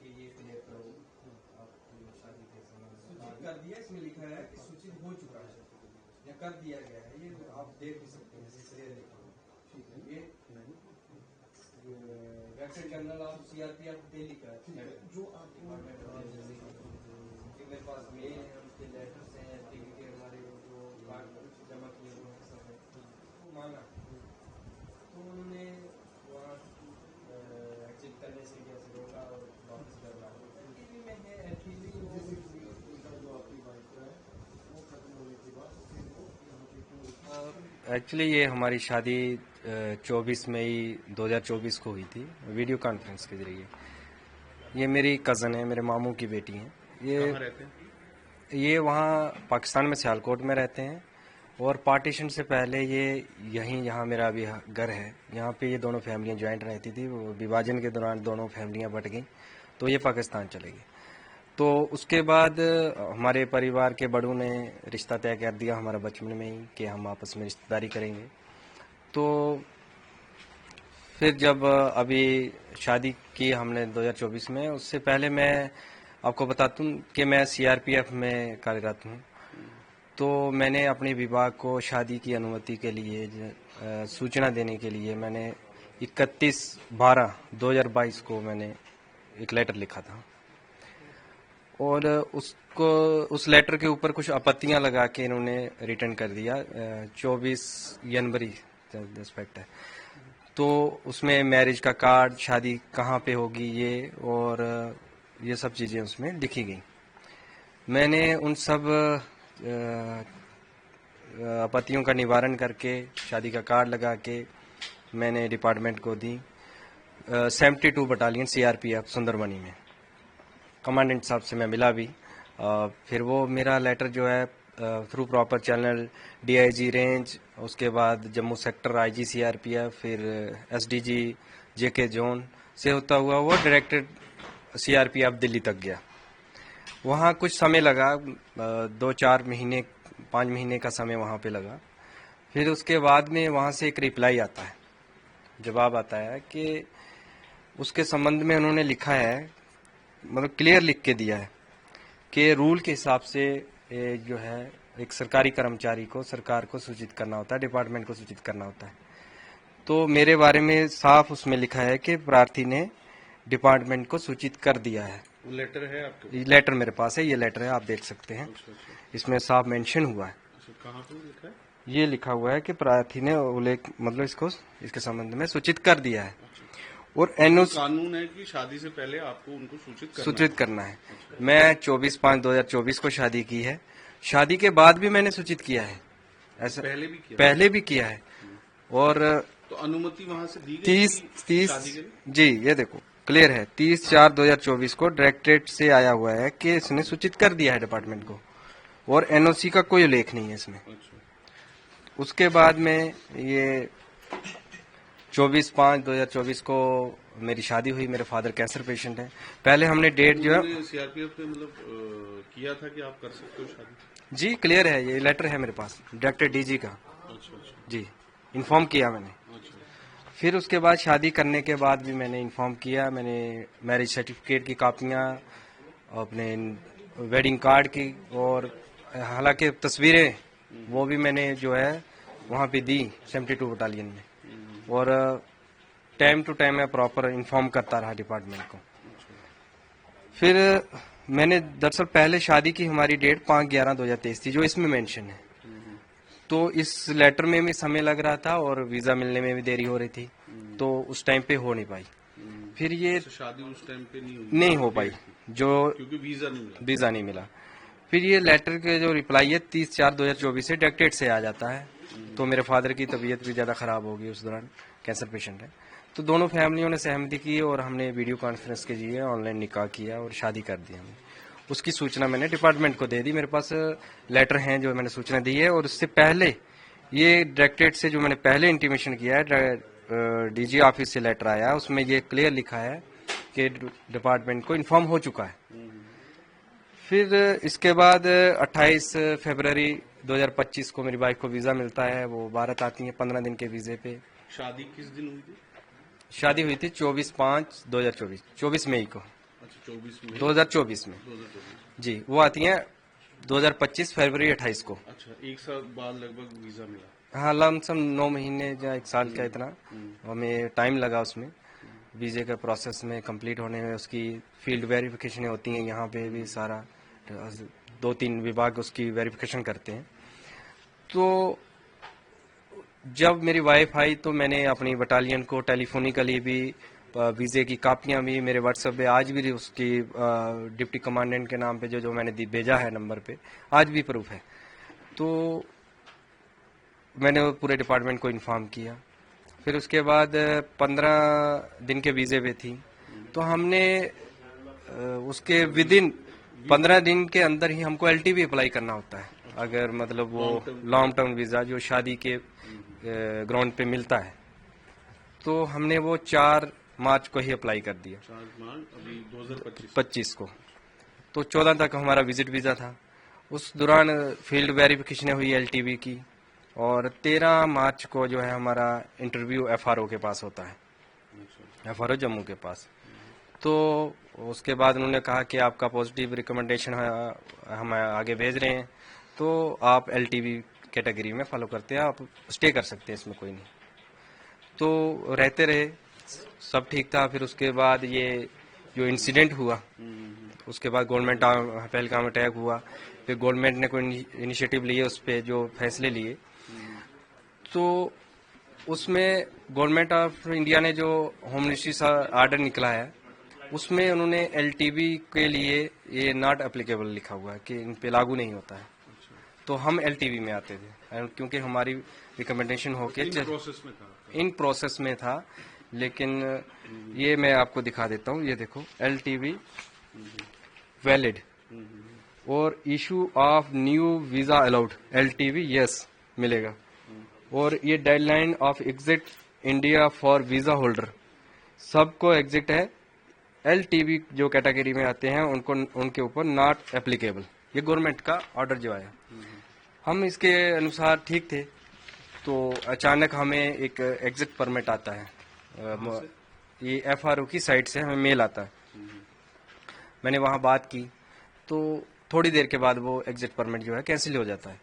कि ये क्लियर करो आपकी शादी के समय सूचित कर दिया। इसमें लिखा है कि सूचित हो चुका है या कर दिया गया है, ये आप देख भी सकते हैं, क्लियर लिखा हुआ। ठीक है, ये vector general of CRPF Delhi का है जो आपको मेरे पास मेल है, उसके लेटर्स हैं, टीवी के हमारे जो कार्ड जमा किए हुए हैं सब है, वो मांगा तो उन्होंने वहाँ एक्सेप्ट करने से कैसे रोका और वापस करना टीवी में है एक्चुअली जो आपकी बाइक है वो खत्म होने के बाद फिर वो यहाँ पे एक्चुअली ये हमारी शादी 24 मई 2024 को हुई थी वीडियो कॉन्फ्रेंस के जरिए। ये मेरी कज़न है, मेरे मामू की बेटी है। कहाँ रहते हैं? ये वहाँ पाकिस्तान में सियालकोट में रहते हैं और पार्टीशन से पहले ये यहाँ मेरा अभी घर है, यहाँ पे ये दोनों फैमिलियाँ ज्वाइंट रहती थी। वो विभाजन के दौरान दोनों फैमिलियाँ बट गई तो ये पाकिस्तान चले गए। तो उसके बाद हमारे परिवार के बड़ों ने रिश्ता तय कर दिया हमारा बचपन में ही कि हम आपस में रिश्तेदारी करेंगे। तो फिर जब अभी शादी की हमने 2024 में, उससे पहले मैं आपको बता दूं कि मैं सीआरपीएफ में कार्यरत हूं। तो मैंने अपने विभाग को शादी की अनुमति के लिए सूचना देने के लिए मैंने 31/12/2022 को मैंने एक लेटर लिखा था और उसको उस लेटर के ऊपर कुछ आपत्तियां लगा के इन्होंने रिटर्न कर दिया। 24 जनवरी रिस्पेक्ट है, तो उसमें मैरिज का कार्ड, शादी कहाँ पे होगी और ये सब चीज़ें उसमें लिखी गई। मैंने उन सब आपत्तियों का निवारण करके शादी का कार्ड लगा के मैंने डिपार्टमेंट को दी। 72 बटालियन सीआरपीएफ सुंदरबनी में कमांडेंट साहब से मैं मिला भी। फिर वो मेरा लेटर जो है through proper channel DIG range, उसके बाद जम्मू सेक्टर आईजी सीआरपीएफ, फिर एसडीजी जेके जोन से होता हुआ वो डायरेक्टेड सीआरपीएफ दिल्ली तक गया। वहाँ कुछ समय लगा, 2-4 महीने 5 महीने का समय वहाँ पे लगा। फिर उसके बाद में वहाँ से एक रिप्लाई आता है, जवाब आता है कि उसके संबंध में उन्होंने लिखा है, मतलब क्लियर लिख के दिया है कि रूल के हिसाब से जो है एक सरकारी कर्मचारी को सरकार को सूचित करना होता है, डिपार्टमेंट को सूचित करना होता है। तो मेरे बारे में साफ उसमें लिखा है कि प्रार्थी ने डिपार्टमेंट को सूचित कर दिया है। लेटर है आपके? लेटर मेरे पास है, ये लेटर है, आप देख सकते हैं। इसमें साफ मेंशन हुआ है। कहाँ पे लिखा है? ये लिखा हुआ है कि प्रार्थी ने उल्लेख मतलब इसके संबंध में सूचित कर दिया है। और कानून है कि शादी से पहले आपको उनको सूचित करना है। मैं 24/5/2024 को शादी की है। शादी के बाद भी मैंने सूचित किया है, ऐसा पहले भी किया है। और तो अनुमति वहां से दी गई 30 जी, ये देखो क्लियर है, 30/4/2024 को डायरेक्टरेट से आया हुआ है कि इसने सूचित कर दिया है डिपार्टमेंट को, और एनओसी का कोई उल्लेख नहीं है इसमें। उसके बाद में ये 24/5/2024 को मेरी शादी हुई। मेरे फादर कैंसर पेशेंट है। पहले हमने डेट जो है सीआरपीएफ ने मतलब किया था कि आप कर सकते हो शादी? जी क्लियर है, ये लेटर है मेरे पास डायरेक्टर डीजी का। अच्छा। जी, इन्फॉर्म किया मैंने। फिर उसके बाद शादी करने के बाद भी मैंने इन्फॉर्म किया। मैंने मैरिज सर्टिफिकेट की कापियाँ, अपने वेडिंग कार्ड की, और हालांकि तस्वीरें वो भी मैंने जो है वहाँ पे दी 72 बटालियन में। और टाइम टू टाइम मैं प्रॉपर इन्फॉर्म करता रहा डिपार्टमेंट को। फिर मैंने दरअसल पहले शादी की हमारी डेट 5/11/2023 थी, जो इसमें मेंशन है। तो इस लेटर में भी समय लग रहा था और वीजा मिलने में भी देरी हो रही थी, तो उस टाइम पे हो नहीं पाई। फिर ये शादी उस टाइम पे नहीं हो पाई, क्योंकि वीजा नहीं मिला। फिर ये लेटर के जो रिप्लाई है 30/4/2024 से डायरेक्टरेट से आ जाता है। तो मेरे फादर की तबीयत भी ज़्यादा ख़राब होगी, उस दौरान कैंसर पेशेंट है। तो दोनों फैमिलियों ने सहमति की और हमने वीडियो कॉन्फ्रेंस के जरिए ऑनलाइन निकाह किया और शादी कर दी हमने। उसकी सूचना मैंने डिपार्टमेंट को दे दी। मेरे पास लेटर हैं जो मैंने सूचना दी है। और उससे पहले ये डायरेक्टरेट से जो मैंने पहले इंटीमेशन किया है, डीजी ऑफिस से लेटर आया, उसमें ये क्लियर लिखा है कि डिपार्टमेंट को इन्फॉर्म हो चुका है। फिर इसके बाद 28 फरवरी 2025 को मेरी वाइफ को वीज़ा मिलता है। वो भारत आती है 15 दिन के वीज़े पे। शादी किस दिन हुई थी? शादी हुई थी 24/5/2024, 24 मई को। अच्छा 24 में 2024 में 2024। जी, वो आती हैं 2025 फरवरी 28 को। अच्छा, एक साल बाद लगभग वीजा मिला। हाँ, लमसम 9 महीने या 1 साल का इतना हमें टाइम लगा उसमें, वीज़े के प्रोसेस में कंप्लीट होने में। उसकी फील्ड वेरिफिकेशन होती हैं, यहाँ पे भी सारा 2-3 विभाग उसकी वेरिफिकेशन करते हैं। तो जब मेरी वाइफ आई तो मैंने अपनी बटालियन को टेलीफोनिकली भी वीज़े की कापियां भी मेरे व्हाट्सएप पे आज भी उसकी डिप्टी कमांडेंट के नाम पे जो जो मैंने भेजा है नंबर पे, आज भी प्रूफ है। तो मैंने वो पूरे डिपार्टमेंट को इन्फॉर्म किया। फिर उसके बाद 15 दिन के वीज़े पे थी, तो हमने उसके विदिन 15 दिन के अंदर ही हमको एलटीवी अप्लाई करना होता है, अगर मतलब वो लॉन्ग टर्म वीज़ा जो शादी के ग्राउंड पे मिलता है। तो हमने वो 4 मार्च को ही अप्लाई कर दिया, 4 मार्च अभी 2025। 25 को। तो 14 तक हमारा विजिट वीज़ा था। उस दौरान फील्ड वेरिफिकेशन हुई एलटीवी की, और 13 मार्च को जो है हमारा इंटरव्यू एफआरओ के पास होता है, एफआरओ जम्मू के पास। तो उसके बाद उन्होंने कहा कि आपका पॉजिटिव रिकमेंडेशन हम आगे भेज रहे हैं, तो आप एलटीवी कैटेगरी में फॉलो करते हैं, आप स्टे कर सकते हैं, इसमें कोई नहीं। तो रहते रहे, सब ठीक था। फिर उसके बाद ये जो इंसिडेंट हुआ, उसके बाद गवर्नमेंट पहलगाम अटैक हुआ, फिर गवर्नमेंट ने कोई इनिशिएटिव लिए, उस पर जो फैसले लिए, तो उसमें गवर्नमेंट ऑफ इंडिया ने जो होम मिनिस्ट्री से आर्डर निकला है, उसमें उन्होंने एलटीवी के लिए ये नॉट एप्लीकेबल लिखा हुआ है कि इन पे लागू नहीं होता है। तो हम एलटीवी में आते थे, क्योंकि हमारी रिकमेंडेशन होके इन प्रोसेस में था। लेकिन ये मैं आपको दिखा देता हूँ, ये देखो एलटीवी वैलिड और issue of new visa allowed, LTV yes मिलेगा। और ये deadline of exit India for visa holder, सबको एग्जिट है। एलटीवी जो कैटेगरी में आते हैं उनको, उनके ऊपर नॉट एप्लीकेबल, ये गवर्नमेंट का ऑर्डर जो आया। हम इसके अनुसार ठीक थे, तो अचानक हमें एक एग्जिट परमिट आता है, ये एफआरओ की साइट से हमें मेल आता है। मैंने वहां बात की, तो थोड़ी देर के बाद वो एग्जिट परमिट जो है कैंसिल हो जाता है।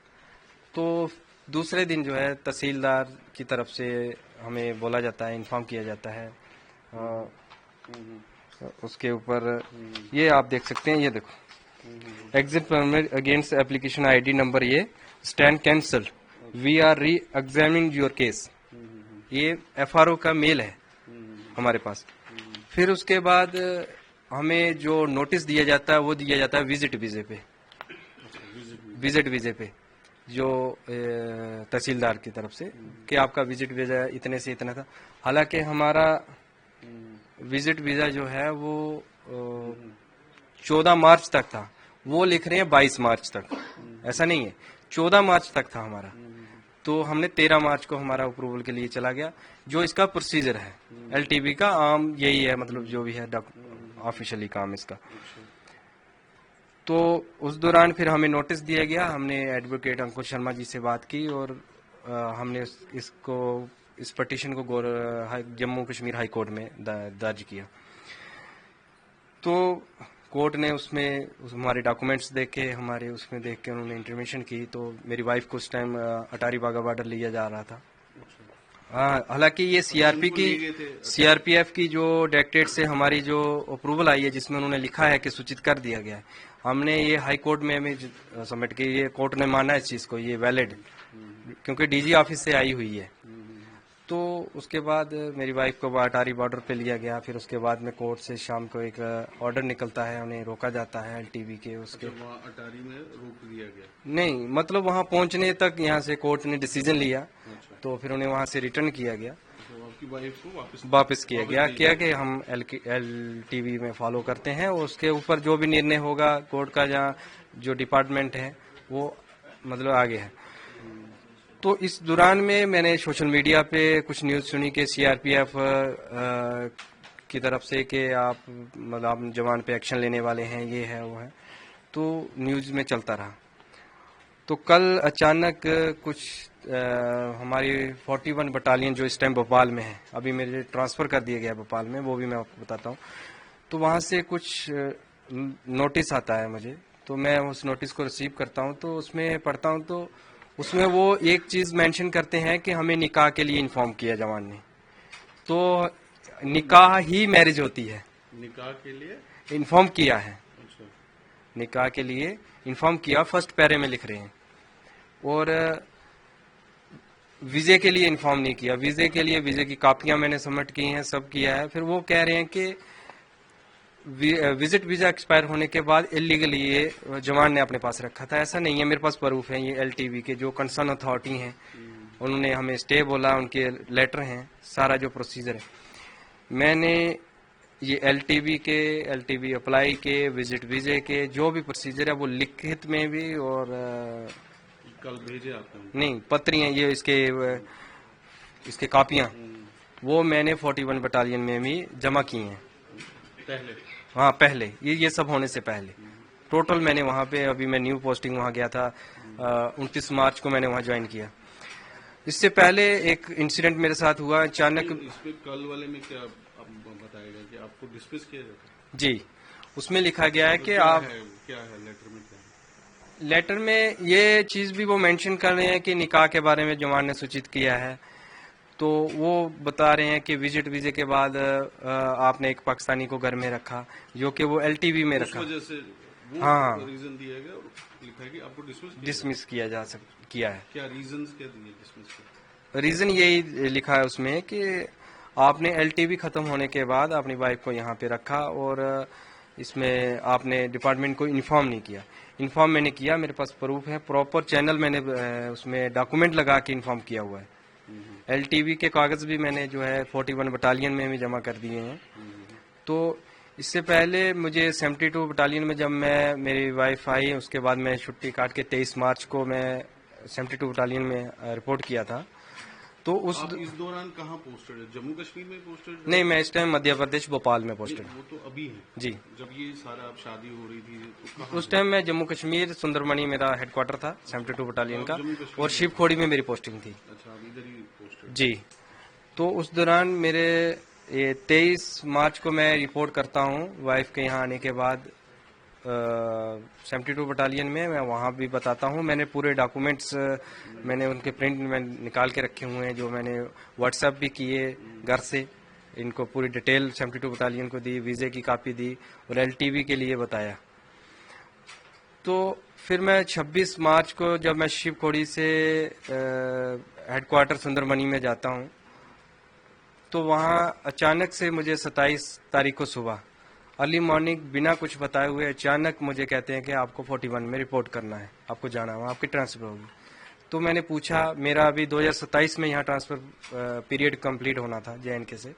तो दूसरे दिन जो है तहसीलदार की तरफ से हमें बोला जाता है, इन्फॉर्म किया जाता है। उसके ऊपर ये आप देख सकते हैं, ये देखो exit permit against application ID number, ये स्टैंड कैंसल, वी आर री एग्जामिनिंग योर केस। ये एफआरओ का मेल है हमारे पास। फिर उसके बाद हमें जो नोटिस दिया जाता है वो दिया जाता है विजिट वीजे पे, विजिट वीजे पे, जो तहसीलदार की तरफ से कि आपका विजिट वीजा इतने से इतना था। हालांकि हमारा विजिट वीजा जो है वो 14 मार्च तक था, वो लिख रहे हैं 22 मार्च तक, ऐसा नहीं है, 14 मार्च तक था हमारा। तो हमने 13 मार्च को हमारा अप्रूवल के लिए चला गया। जो इसका प्रोसीजर है एलटीवी का आम यही है, मतलब जो भी है ऑफिशियली काम इसका। तो उस दौरान फिर हमें नोटिस दिया गया, हमने एडवोकेट अंकुश शर्मा जी से बात की, और हमने इसको इस पटिशन को जम्मू कश्मीर हाई कोर्ट में दर्ज किया। तो कोर्ट ने उसमें हमारे डॉक्यूमेंट्स देखे, हमारे उसमें देख के उन्होंने इंटरवेंशन की। तो मेरी वाइफ को उस टाइम अटारी बागा बॉर्डर लिया जा रहा था। हालांकि ये सीआरपीएफ की जो डायरेक्टरेट से हमारी जो अप्रूवल आई है, जिसमें उन्होंने लिखा है कि सूचित कर दिया गया है, हमने ये हाई कोर्ट में हमें सबमिट की। ये कोर्ट ने माना इस चीज को, ये वैलिड, क्योंकि डीजी ऑफिस से आई हुई है। तो उसके बाद मेरी वाइफ को अटारी बॉर्डर पे लिया गया। फिर उसके बाद में कोर्ट से शाम को एक ऑर्डर निकलता है, उन्हें रोका जाता है एलटीवी के उसके। वहाँ अटारी में रोक दिया गया? नहीं, मतलब वहाँ पहुँचने तक यहाँ से कोर्ट ने डिसीजन लिया, तो फिर उन्हें वहाँ से रिटर्न किया गया। आपकी वाइफ को वापस किया गया कि हम एलटीवी में फॉलो करते हैं, उसके ऊपर जो भी निर्णय होगा कोर्ट का, जहाँ जो डिपार्टमेंट है वो मतलब आगे है। तो इस दौरान में मैंने सोशल मीडिया पे कुछ न्यूज़ सुनी कि सीआरपीएफ की तरफ से कि आप मतलब जवान पे एक्शन लेने वाले हैं, ये है वो है, तो न्यूज़ में चलता रहा। तो कल अचानक कुछ हमारी 41 बटालियन जो इस टाइम भोपाल में है, अभी मेरे ट्रांसफ़र कर दिया गया भोपाल में, वो भी मैं आपको बताता हूँ। तो वहाँ से कुछ नोटिस आता है मुझे, तो मैं उस नोटिस को रिसीव करता हूँ, तो उसमें पढ़ता हूँ, तो उसमें वो एक चीज़ मेंशन करते हैं कि हमें निकाह के लिए इन्फॉर्म किया जवान ने। तो निकाह ही मैरिज होती है, निकाह के लिए? इन्फॉर्म किया है, अच्छा। निकाह के लिए इन्फॉर्म किया, फर्स्ट पैरे में लिख रहे हैं। और वीजे के लिए इन्फॉर्म नहीं किया। वीजे के लिए वीजे की कॉपियां मैंने सबमिट की हैं, सब किया है। फिर वो कह रहे हैं कि विजिट वीजा एक्सपायर होने के बाद इलीगली ये जवान ने अपने पास रखा था। ऐसा नहीं है, मेरे पास प्रूफ है। ये एलटीवी के जो कंसर्न अथॉरिटी हैं उन्होंने हमें स्टे बोला, उनके लेटर हैं, सारा जो प्रोसीजर है। मैंने ये एलटीवी अप्लाई के, विजिट वीजे के जो भी प्रोसीजर है वो लिखित में भी और कल भेजे आपने? नहीं, पत्री हैं ये, इसके कॉपियां वो मैंने 41 बटालियन में भी जमा की हैं पहले? हाँ, पहले ये सब होने से पहले टोटल मैंने वहाँ पे, अभी मैं न्यू पोस्टिंग वहाँ गया था 29 मार्च को मैंने वहाँ ज्वाइन किया। इससे पहले एक इंसिडेंट मेरे साथ हुआ अचानक। इसमें कल वाले में क्या बताएगा कि आपको डिसमिस किया जाता है? जी, उसमें लिखा गया है कि आप, क्या है लेटर में, क्या है? लेटर में ये चीज भी वो मेंशन कर रहे हैं कि निकाह के बारे में जवान ने सूचित किया है। तो वो बता रहे हैं कि विजिट वीजे के बाद आपने एक पाकिस्तानी को घर में रखा, जो कि वो एलटीवी में रखा। उस वजह से वो हाँ, रीजन दिया गया और लिखा है कि आपको डिसमिस किया किया है। क्या रीजंस क्या दिए डिसमिस के? रीजन यही लिखा है उसमें कि आपने एलटीवी खत्म होने के बाद अपनी वाइफ को यहाँ पे रखा और इसमें आपने डिपार्टमेंट को इन्फॉर्म नहीं किया। इन्फॉर्म मैंने किया, मेरे पास प्रूफ है, प्रॉपर चैनल मैंने उसमें डॉक्यूमेंट लगा के इन्फॉर्म किया हुआ है। एलटीवी के कागज भी मैंने जो है 41 बटालियन में भी जमा कर दिए हैं। तो इससे पहले मुझे 72 बटालियन में जब मेरी वाइफ आई, उसके बाद मैं छुट्टी काट के 23 मार्च को मैं 72 बटालियन में रिपोर्ट किया था। तो आप इस दौरान कहाँ पोस्टेड है? जम्मू कश्मीर में पोस्टेड? नहीं, मैं इस टाइम मध्य प्रदेश भोपाल में पोस्टेड। वो तो अभी है जी। जब ये सारा अब शादी हो रही थी तो कहाँ? उस टाइम मैं जम्मू कश्मीर सुंदरमणि मेरा हेडक्वार्टर था 72 बटालियन का, और शिवखोड़ी में मेरी पोस्टिंग थी। अच्छा, आप इधर ही पोस्टेड? जी। तो उस दौरान मेरे 23 मार्च को मैं रिपोर्ट करता हूँ वाइफ के यहाँ आने के बाद 72 बटालियन में। मैं वहाँ भी बताता हूँ, मैंने पूरे डॉक्यूमेंट्स मैंने उनके प्रिंट में निकाल के रखे हुए हैं, जो मैंने व्हाट्सएप भी किए घर से। इनको पूरी डिटेल 72 बटालियन को दी, वीज़े की कॉपी दी और एलटीवी के लिए बताया। तो फिर मैं 26 मार्च को जब मैं शिवखोड़ी से हेडक्वार्टर सुंदरमणि में जाता हूँ, तो वहाँ अचानक से मुझे 27 तारीख को सुबह अर्ली मॉर्निंग बिना कुछ बताए हुए अचानक मुझे कहते हैं कि आपको 41 में रिपोर्ट करना है, आपको जाना है, आपकी ट्रांसफर होगी। तो मैंने पूछा, मेरा अभी 2027 में यहाँ ट्रांसफर पीरियड कंप्लीट होना था JNK से।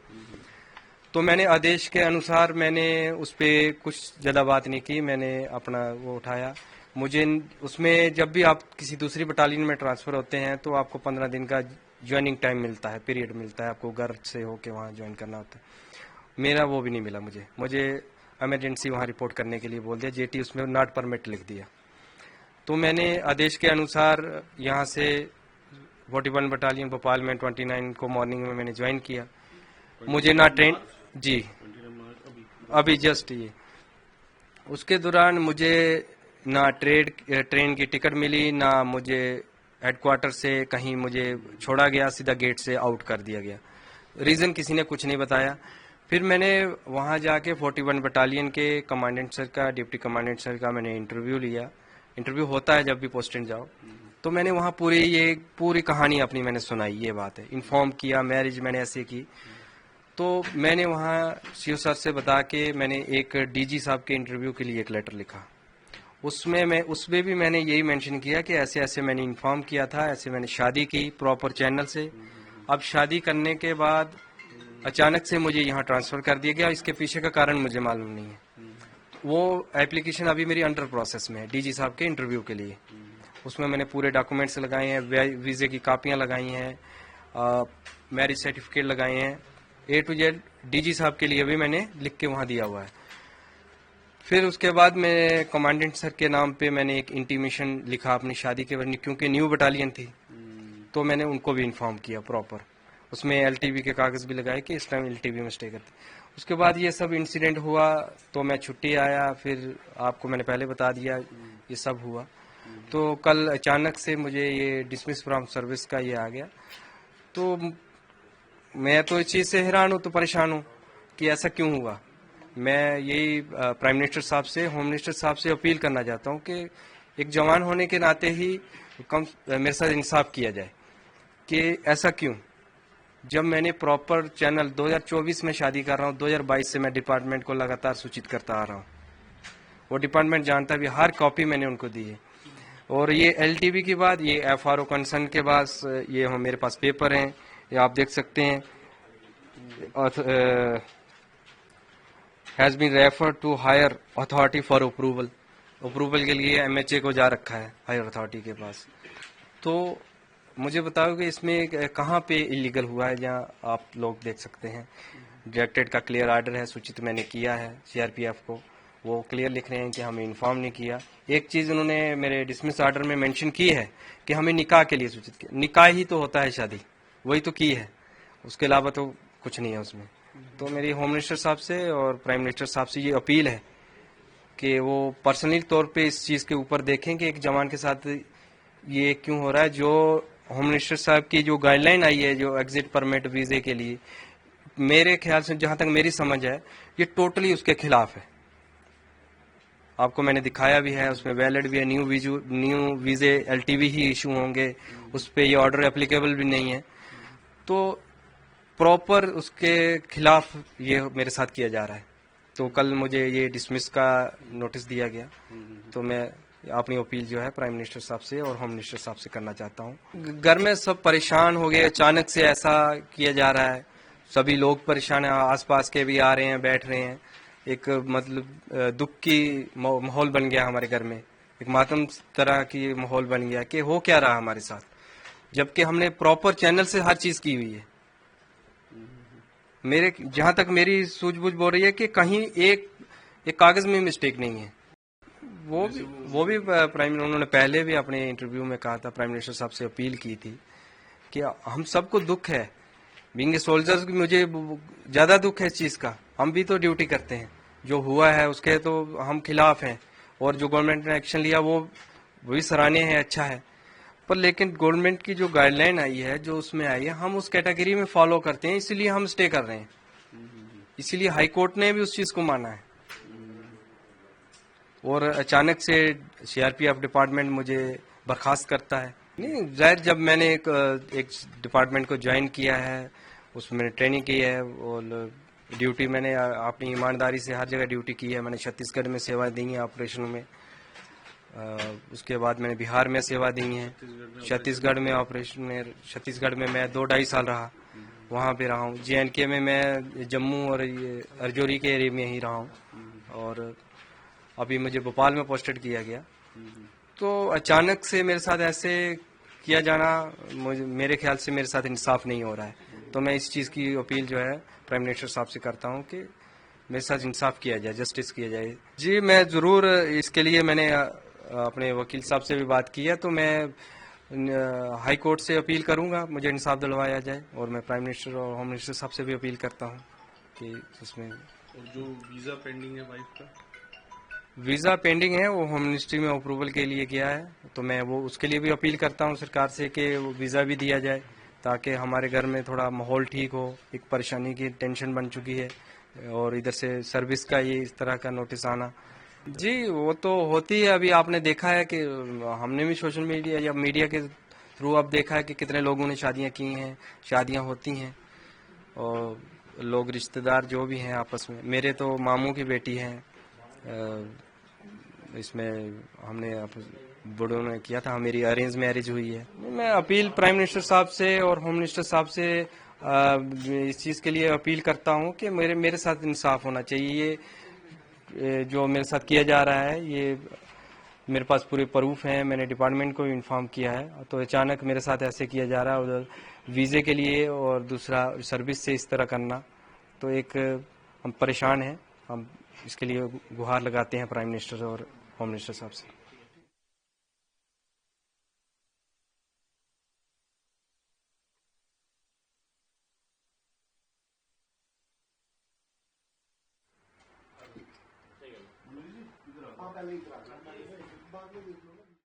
तो मैंने आदेश के अनुसार मैंने उस पर कुछ ज़्यादा बात नहीं की, मैंने अपना वो उठाया। मुझे उसमें जब भी आप किसी दूसरी बटालियन में ट्रांसफ़र होते हैं तो आपको 15 दिन का ज्वाइनिंग टाइम मिलता है, पीरियड मिलता है, आपको घर से होके वहाँ ज्वाइन करना होता है। मेरा वो भी नहीं मिला मुझे इमरजेंसी वहाँ रिपोर्ट करने के लिए बोल दिया, JT उसमें नॉट परमिट लिख दिया। तो मैंने आदेश के अनुसार यहाँ से 41 बटालियन भोपाल में 29 को मॉर्निंग में मैंने ज्वाइन किया। मुझे ना ट्रेन, जी अभी जस्ट ये, उसके दौरान मुझे ना ट्रेन की टिकट मिली, ना मुझे हेडक्वार्टर से कहीं मुझे छोड़ा गया, सीधा गेट से आउट कर दिया गया। रीज़न किसी ने कुछ नहीं बताया। फिर मैंने वहाँ जाके 41 बटालियन के कमांडेंट सर का, डिप्टी कमांडेंट सर का मैंने इंटरव्यू लिया। इंटरव्यू होता है जब भी पोस्टिंग जाओ। तो मैंने वहाँ पूरी कहानी अपनी मैंने सुनाई, ये बात है, इन्फॉर्म किया, मैरिज मैंने ऐसे की। तो मैंने वहाँ CO सर से बता के मैंने एक DG साहब के इंटरव्यू के लिए एक लेटर लिखा। उसमें भी मैंने यही मेंशन किया कि ऐसे ऐसे मैंने इन्फॉर्म किया था, ऐसे मैंने शादी की प्रॉपर चैनल से। अब शादी करने के बाद अचानक से मुझे यहाँ ट्रांसफ़र कर दिया गया, इसके पीछे का कारण मुझे मालूम नहीं है। वो एप्लीकेशन अभी मेरी अंडर प्रोसेस में है DG साहब के इंटरव्यू के लिए। उसमें मैंने पूरे डॉक्यूमेंट्स लगाए हैं, वीज़े की कापियाँ लगाई हैं, मैरिज सर्टिफिकेट लगाए हैं, A to Z DG साहब के लिए भी मैंने लिख के वहाँ दिया हुआ है। फिर उसके बाद मैं कमांडेंट सर के नाम पे मैंने एक इंटीमेशन लिखा अपनी शादी के बाद, क्योंकि न्यू बटालियन थी तो मैंने उनको भी इन्फॉर्म किया प्रॉपर। उसमें एलटीवी के कागज भी लगाए कि इस टाइम एलटीवी में स्टे करते। उसके बाद ये सब इंसिडेंट हुआ तो मैं छुट्टी आया, फिर आपको मैंने पहले बता दिया ये सब हुआ। तो कल अचानक से मुझे ये डिसमिस फ्रॉम सर्विस का ये आ गया। तो मैं तो इस चीज़ से हैरान हूँ, तो परेशान हूँ कि ऐसा क्यों हुआ। मैं यही प्राइम मिनिस्टर साहब से, होम मिनिस्टर साहब से अपील करना चाहता हूँ कि एक जवान होने के नाते ही कम मेरे साथ इंसाफ किया जाए कि ऐसा क्यों। जब मैंने प्रॉपर चैनल 2024 में शादी कर रहा हूँ, 2022 से मैं डिपार्टमेंट को लगातार सूचित करता आ रहा हूँ, वो डिपार्टमेंट जानता भी, हर कॉपी मैंने उनको दी है। और ये एलटीवी की बात, ये एफआरओ कंसर्न के पास, ये मेरे पास पेपर हैं, ये आप देख सकते हैं। Has been refer to higher authority for approval, approval के लिए एमएचए को जा रखा है हायर अथॉरिटी के पास। तो मुझे बताओ कि इसमें कहाँ पे इलीगल हुआ है, जहाँ आप लोग देख सकते हैं डायरेक्टेड का क्लियर आर्डर है, सूचित मैंने किया है सीआरपीएफ को, वो क्लियर लिख रहे हैं कि हमें इन्फॉर्म नहीं किया। एक चीज़ उन्होंने मेरे डिसमिस आर्डर में मेंशन की है कि हमें निकाह के लिए सूचित किया। निकाह ही तो होता है शादी, वही तो की है, उसके अलावा तो कुछ नहीं है उसमें। तो मेरी होम मिनिस्टर साहब से और प्राइम मिनिस्टर साहब से ये अपील है कि वो पर्सनली तौर पे इस चीज़ के ऊपर देखें कि एक जवान के साथ ये क्यों हो रहा है। जो होम मिनिस्टर साहब की जो गाइडलाइन आई है जो एग्जिट परमिट वीज़े के लिए, मेरे ख्याल से जहां तक मेरी समझ है ये टोटली उसके खिलाफ है। आपको मैंने दिखाया भी है, उसमें वैलिड भी है, न्यू वीज़े एलटीवी ही इशू होंगे, उस पर ये ऑर्डर एप्लीकेबल भी नहीं है। तो प्रॉपर उसके खिलाफ ये मेरे साथ किया जा रहा है। तो कल मुझे ये डिसमिस का नोटिस दिया गया, तो मैं अपनी अपील जो है प्राइम मिनिस्टर साहब से और होम मिनिस्टर साहब से करना चाहता हूँ। घर में सब परेशान हो गए, अचानक से ऐसा किया जा रहा है, सभी लोग परेशान हैं, आसपास के भी आ रहे हैं, बैठ रहे हैं। एक मतलब दुख की माहौल बन गया हमारे घर में, एक मातम तरह की माहौल बन गया कि हो क्या रहा हमारे साथ, जबकि हमने प्रॉपर चैनल से हर चीज़ की हुई है। मेरे जहां तक मेरी सूझबूझ बोल रही है कि कहीं एक कागज में मिस्टेक नहीं है। वो भी प्राइम, उन्होंने पहले भी अपने इंटरव्यू में कहा था, प्राइम मिनिस्टर साहब से अपील की थी कि हम सबको दुख है, बीइंग ए सोल्जर्स मुझे ज्यादा दुख है इस चीज का। हम भी तो ड्यूटी करते हैं, जो हुआ है उसके तो हम खिलाफ हैं, और जो गवर्नमेंट ने एक्शन लिया वो भी सराहनीय है, अच्छा है। पर लेकिन गवर्नमेंट की जो गाइडलाइन आई है, जो उसमें आई है, हम उस कैटेगरी में फॉलो करते हैं, इसीलिए हम स्टे कर रहे हैं, इसीलिए हाई कोर्ट ने भी उस चीज को माना है। और अचानक से सीआरपीएफ डिपार्टमेंट मुझे बर्खास्त करता है। नहीं, जाहिर जब मैंने एक डिपार्टमेंट को ज्वाइन किया है, उसमें मैंने ट्रेनिंग की है और ड्यूटी मैंने अपनी ईमानदारी से हर जगह ड्यूटी की है। मैंने छत्तीसगढ़ में सेवा दी है ऑपरेशनों में, उसके बाद मैंने बिहार में सेवा दी है, छत्तीसगढ़ में ऑपरेशन में, छत्तीसगढ़ में मैं 2-2.5 साल रहा, वहाँ पे रहा हूँ। जेएनके में मैं जम्मू और ये अर्जोरी के एरिया में ही रहा हूँ, और अभी मुझे भोपाल में पोस्टेड किया गया। तो अचानक से मेरे साथ ऐसे किया जाना, मेरे ख्याल से मेरे साथ इंसाफ नहीं हो रहा है। तो मैं इस चीज़ की अपील जो है प्राइम मिनिस्टर साहब से करता हूँ कि मेरे साथ इंसाफ किया जाए, जस्टिस किया जाए। जी, मैं ज़रूर इसके लिए मैंने अपने वकील साहब से भी बात की है, तो मैं हाई कोर्ट से अपील करूंगा मुझे इंसाफ दिलवाया जाए, और मैं प्राइम मिनिस्टर और होम मिनिस्टर साहब से भी अपील करता हूं कि उसमें। और जो वीजा पेंडिंग है वाइफ का, वीज़ा पेंडिंग है, वो होम मिनिस्ट्री में अप्रूवल के लिए गया है, तो मैं वो उसके लिए भी अपील करता हूं सरकार से कि वो वीज़ा भी दिया जाए, ताकि हमारे घर में थोड़ा माहौल ठीक हो। एक परेशानी की टेंशन बन चुकी है, और इधर से सर्विस का ये इस तरह का नोटिस आना। जी, वो तो होती है। अभी आपने देखा है कि हमने भी सोशल मीडिया या मीडिया के थ्रू अब देखा है कि कितने लोगों ने शादियां की हैं, शादियां होती हैं, और लोग रिश्तेदार जो भी हैं आपस में। मेरे तो मामू की बेटी है, इसमें हमने बड़ों ने किया था, मेरी अरेंज मैरिज हुई है। मैं अपील प्राइम मिनिस्टर साहब से और होम मिनिस्टर साहब से इस चीज़ के लिए अपील करता हूं कि मेरे साथ इंसाफ होना चाहिए। ये जो मेरे साथ किया जा रहा है, ये मेरे पास पूरे प्रूफ हैं, मैंने डिपार्टमेंट को भी इन्फॉर्म किया है। तो अचानक मेरे साथ ऐसे किया जा रहा है, उधर वीज़े के लिए और दूसरा सर्विस से इस तरह करना, तो एक हम परेशान हैं। हम इसके लिए गुहार लगाते हैं प्राइम मिनिस्टर और होम मिनिस्टर साहब से। पहले ही करा बाद में देख लो ना।